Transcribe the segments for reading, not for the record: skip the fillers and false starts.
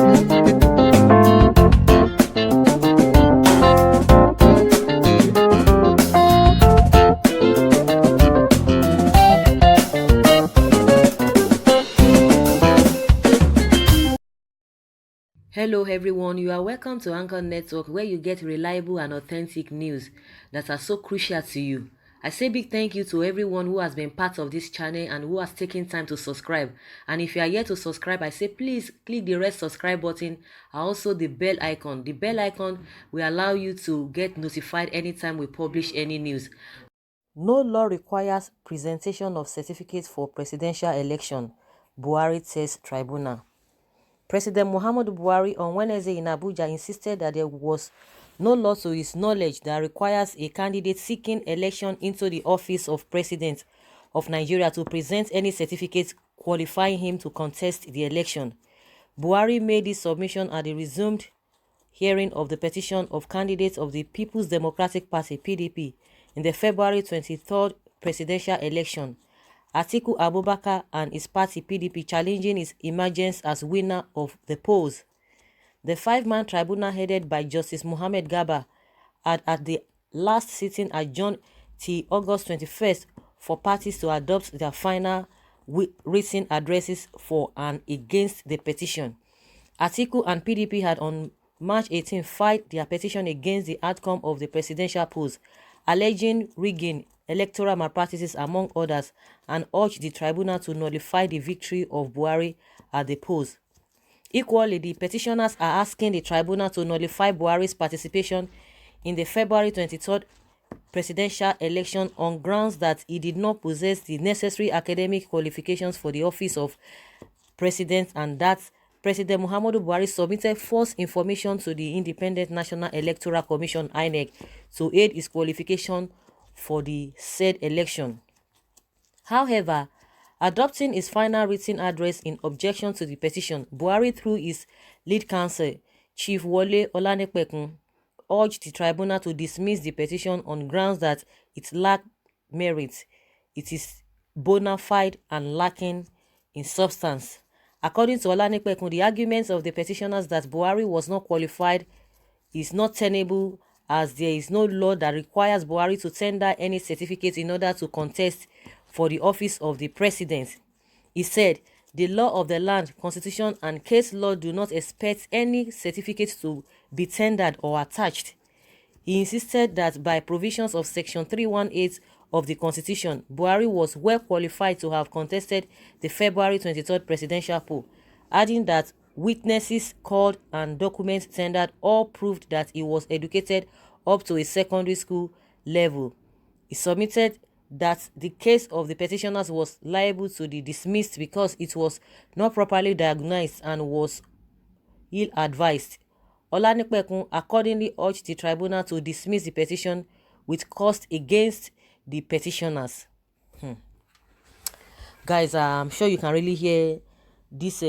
Hello everyone, you are welcome to Anchor Network where you get reliable and authentic news that are so crucial to you. I say big thank you to everyone who has been part of this channel and who has taken time to subscribe. And if you are yet to subscribe, I say please click the red subscribe button and also the bell icon. The bell icon will allow you to get notified anytime we publish any news. No law requires presentation of certificates for presidential election, Buhari tells tribunal. President Muhammadu Buhari on Wednesday in Abuja insisted that there was no law to his knowledge that requires a candidate seeking election into the office of President of Nigeria to present any certificate qualifying him to contest the election. Buhari made this submission at the resumed hearing of the petition of candidates of the People's Democratic Party (PDP) in the February 23rd presidential election. Atiku Abubakar and his party PDP challenging his emergence as winner of the polls. The five-man tribunal headed by Justice Mohammed Garba had at the last sitting adjourned till August 21st for parties to adopt their final written addresses for and against the petition. Atiku and PDP had on March 18 filed their petition against the outcome of the presidential polls, alleging rigging, electoral malpractices among others, and urged the tribunal to nullify the victory of Buhari at the polls. Equally, the petitioners are asking the tribunal to nullify Buhari's participation in the February 23rd presidential election on grounds that he did not possess the necessary academic qualifications for the office of president and that President Muhammadu Buhari submitted false information to the Independent National Electoral Commission (INEC) to aid his qualification for the said election. However, adopting his final written address in objection to the petition, Buhari, through his lead counsel, Chief Wole Olanipekun, urged the tribunal to dismiss the petition on grounds that it lacked merit, it is bona fide and lacking in substance. According to Olanipekun, the arguments of the petitioners that Buhari was not qualified is not tenable as there is no law that requires Buhari to tender any certificate in order to contest for the office of the president. He said, the law of the land, constitution, and case law do not expect any certificate to be tendered or attached. He insisted that by provisions of Section 318 of the Constitution, Buhari was well qualified to have contested the February 23rd presidential poll, adding that witnesses called and documents tendered all proved that he was educated up to a secondary school level. He submitted that the case of the petitioners was liable to be dismissed because it was not properly diagnosed and was ill-advised. Olanipekun accordingly urged the tribunal to dismiss the petition with cost against the petitioners. Guys, I'm sure you can really hear this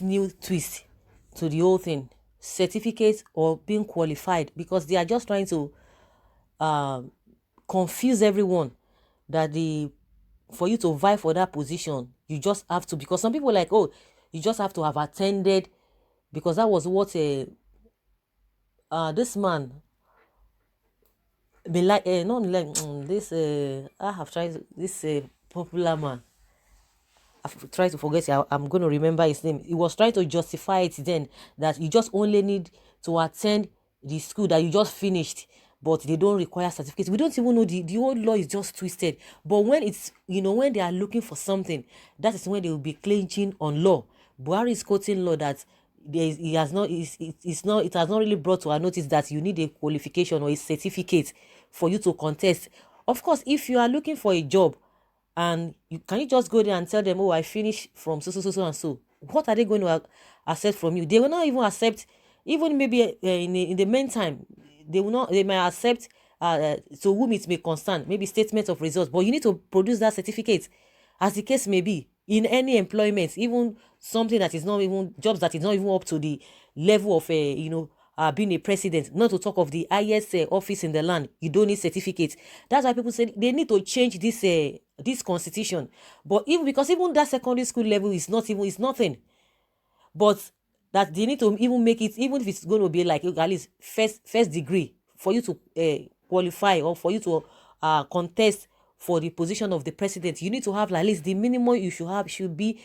new twist to the whole thing. Certificate or being qualified, because they are just trying to confuse everyone that for you to vie for that position, you just have to, because some people are like, oh, you just have to have attended, because that was what this man be like, not like this I have tried this popular man. I've tried to forget it. I'm going to remember his name. He was trying to justify it then that you just only need to attend the school that you just finished, but they don't require certificates. We don't even know, the whole law is just twisted. But when it's, when they are looking for something, that is when they will be clinching on law. Buhari is quoting law that it has not really brought to our notice that you need a qualification or a certificate for you to contest. Of course, if you are looking for a job and can you just go there and tell them, oh, I finished from so and so, what are they going to accept from you? They will not even accept, even maybe in the meantime, they might accept to whom it may concern, maybe statement of results, but you need to produce that certificate, as the case may be, in any employment, even something that is not even, jobs that is not even up to the level of being a president, not to talk of the highest office in the land. You don't need certificates. That's why people say they need to change this constitution. But because even that secondary school level is nothing. But that they need to even make it, even if it's going to be like at least first degree for you to qualify, or for you to contest for the position of the president. You need to have, like, at least the minimum you should have should be,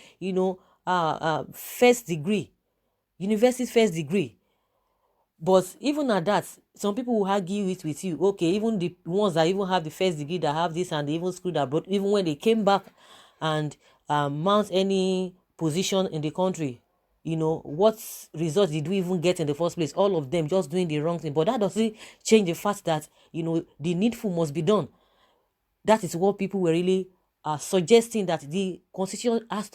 first degree, university first degree. But even at that, some people will argue it with you. Okay, even the ones that even have the first degree, that have this, and they even screwed abroad, even when they came back and mount any position in the country, what results did we even get in the first place? All of them just doing the wrong thing. But that doesn't change the fact that, the needful must be done. That is what people were really suggesting, that the constitution has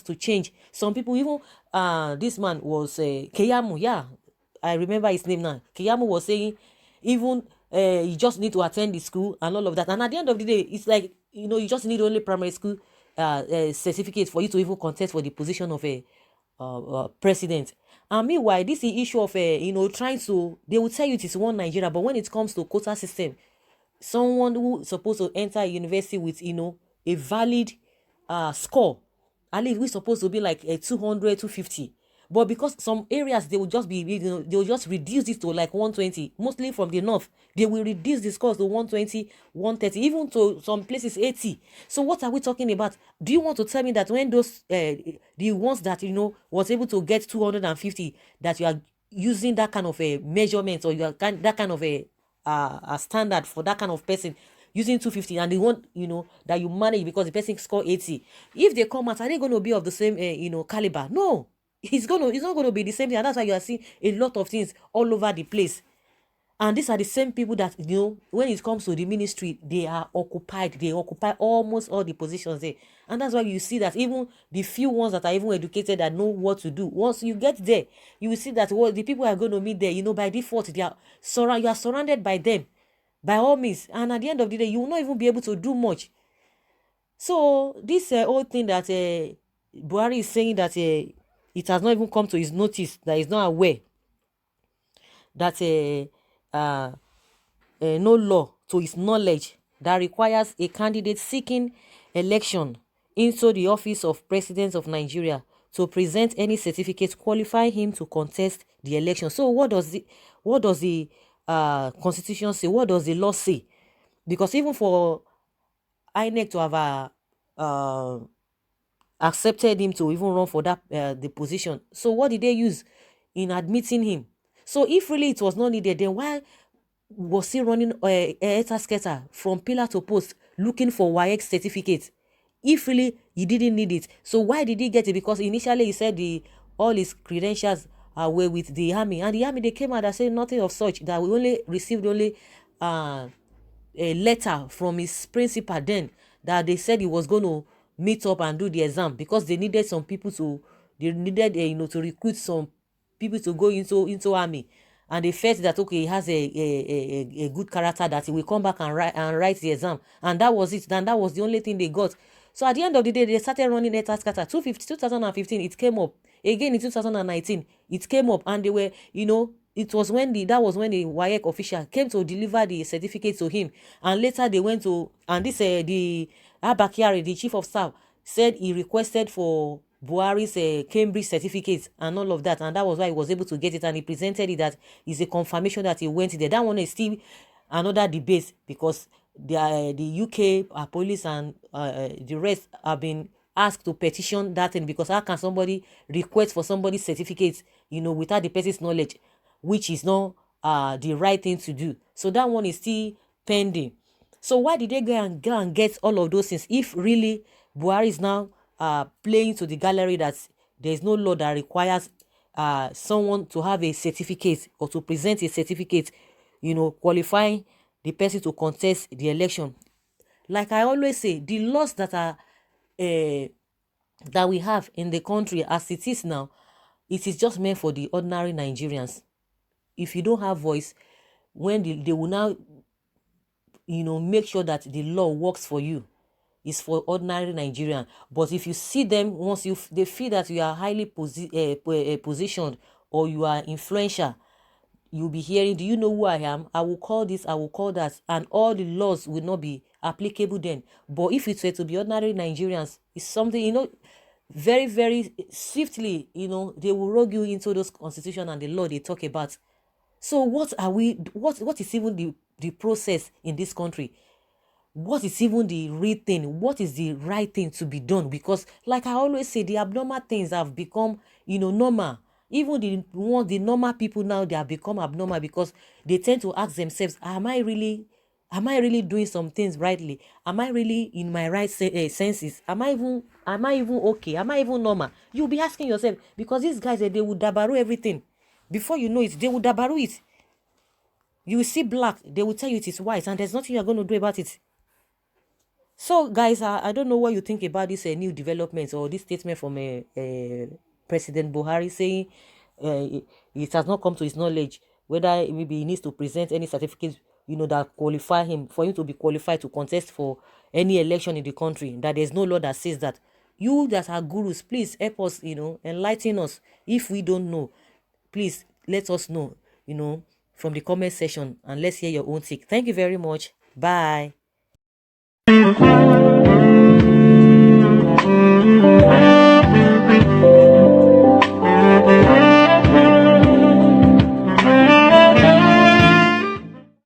to change. Some people even this man was Keyamu, yeah, I remember his name now. Keyamu was saying even you just need to attend the school and all of that. And at the end of the day, it's like, you just need only primary school certificate for you to even contest for the position of a president. And meanwhile, this is the issue of trying to, they will tell you it is one Nigeria, but when it comes to quota system, someone who is supposed to enter a university with a valid score, at least we're supposed to be like a 200, 250. But because some areas, they will just be, they will just reduce it to like 120. Mostly from the north, they will reduce the scores to 120, 130, even to some places 80. So what are we talking about? Do you want to tell me that when those the ones that was able to get 250, that you are using that kind of a measurement, or you are that kind of a standard for that kind of person, using 250, and they want that you manage because the person score 80? If they come out, are they going to be of the same caliber? No, it's not going to be the same thing. And that's why you are seeing a lot of things all over the place. And these are the same people that, when it comes to the ministry, they are occupied. They occupy almost all the positions there. And that's why you see that even the few ones that are even educated, that know what to do, once you get there, you will see that the people are going to meet there, by default, you are surrounded by them, by all means. And at the end of the day, you will not even be able to do much. So this whole thing that Buhari is saying, that it has not even come to his notice, that he's not aware that no law to his knowledge that requires a candidate seeking election into the office of President of Nigeria to present any certificate qualifying him to contest the election. So what does the constitution say? What does the law say? Because even for INEC to have accepted him to even run for that the position, so what did they use in admitting him? So if really it was not needed, then why was he running scatter from pillar to post looking for WAEC certificate? If really he didn't need it, so why did he get it? Because initially he said all his credentials were with the army, and the army, they came out and said nothing of such, that we only received a letter from his principal then, that they said he was going to meet up and do the exam, because they needed to recruit some people to go into army. And they felt that, okay, he has a good character, that he will come back and write the exam. And that was it. And that was the only thing they got. So at the end of the day, they started running ETA scatter. 2015, it came up. Again in 2019, it came up. And they were, it was when the WAEC official came to deliver the certificate to him. And later they went to, and this, the Abakari, the chief of staff, said he requested for Buhari's Cambridge certificate and all of that, and that was why he was able to get it, and he presented it, that is a confirmation that he went there. That one is still another debate, because the UK police and the rest have been asked to petition that thing, because how can somebody request for somebody's certificate without the person's knowledge, which is not the right thing to do. So that one is still pending. So why did they go and get all of those things, if really Buhari is now playing to the gallery that there is no law that requires someone to have a certificate, or to present a certificate, qualifying the person to contest the election? Like I always say, the laws that are that we have in the country as it is now, it is just meant for the ordinary Nigerians. If you don't have voice, when they will now make sure that the law works for you, is for ordinary Nigerian. But if you see them, once they feel that you are highly positioned, or you are influential, you'll be hearing, do you know who I am? I will call this, I will call that, and all the laws will not be applicable then. But if it were to be ordinary Nigerians, it's something, very, very swiftly, they will rogue you into those constitution and the law they talk about. So what is even the process in this country? What is even the real thing? What is the right thing to be done? Because like I always say, the abnormal things have become, normal. Even the normal people now, they have become abnormal because they tend to ask themselves, am I really doing some things rightly? Am I really in my right senses? Am I even okay? Am I even normal? You'll be asking yourself, because these guys, they will dabaru everything. Before you know it, they will dabaru it. You will see black, they will tell you it is white, and there's nothing you're going to do about it. So, guys, I don't know what you think about this new developments or this statement from President Buhari saying it has not come to his knowledge whether maybe he needs to present any certificate, that qualify him for him to be qualified to contest for any election in the country. That there's no law that says that. You that are gurus, please help us, enlighten us. If we don't know, please let us know, from the comment section, and let's hear your own take. Thank you very much. Bye.